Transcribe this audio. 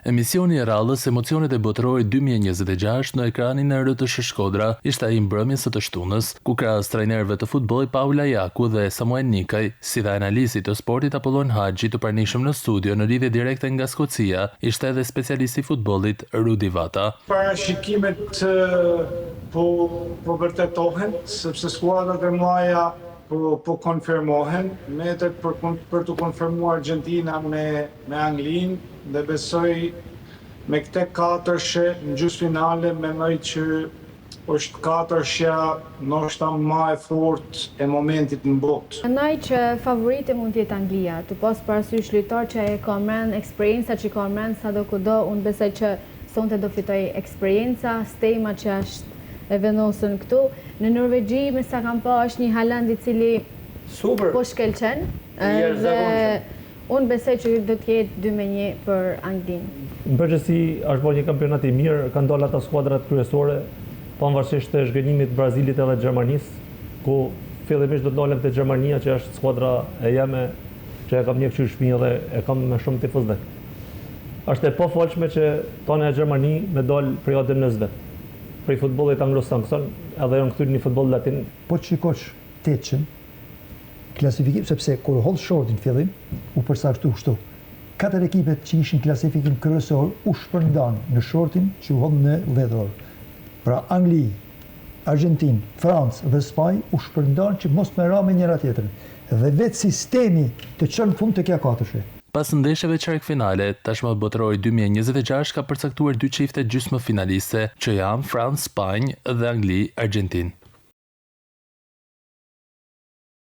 Emisioni i rallës Emocionet e Botërorit 2026 në ekranin e RTS Shkodra ishte ai mbrëmjes së të shtunës, ku krahas trajnerëve të futbollit Paula Jaku dhe Samuel Nikaj, si dhe analistit të sportit Apollon Haxhi të pranishëm në studio në lidhje direkte nga Skocia, ishte edhe specialisti i futbollit Rudi Vata. Parashikimet po vërtetohen, sepse skuadrat e mëdha po konfirmohen, metet për të konfirmuar Argentina me Anglinë dhe besoj me këte katërshe në gjysmëfinale mendoj që është katërshja ndoshta më e fortë e momentit në botë. Mendoj që favorite mund të jetë Anglia, të pas parasysh lojtar që e ka mend, eksperjenca që ka mend sado kudo, unë besoj që sonte do fitoj eksperjenca, stema që është e vendosën këtu. Në Norvegji, me sa kam pa, është një Haaland i cili po shkelqen. Dhe unë besoj që do të jetë 2-1 për Anglinë. Në përgjithësi është bërë një kampionat i mirë, kanë dalë ata skuadrat kryesore, pavarësisht të zhgënjimit të Brazilit edhe Gjermanisë, ku fillimisht do të ndalem te Gjermania, që është skuadra e jeme, që e kam një këqyrë shtëpi dhe e kam me shumë tifozë. Është e pofolshme që tonë e Gjermani me dalë për jotën nëzve. Për i futbollit anglo-sakson, edhe janë këtyr një futboll latin. Po të shikosh teqen, klasifikim, sepse kur hodh shortin fillim, u përcaktu kështu. 4 ekipet që ishin klasifikim kryesor u shpërndan në shortin që u hodh në dhjetor. Pra Angli, Argentinë, Francë dhe Spanjë u shpërndan që mos me ra me njëra tjetrën. Dhe vetë sistemi të çon fund të kja katërshe. Pas ndeshjeve çerkfinale, tashmë botërori 2026 ka përcaktuar 2 çifte gjysmëfinaliste, që janë Francë, Spanjë dhe Angli, Argentinë.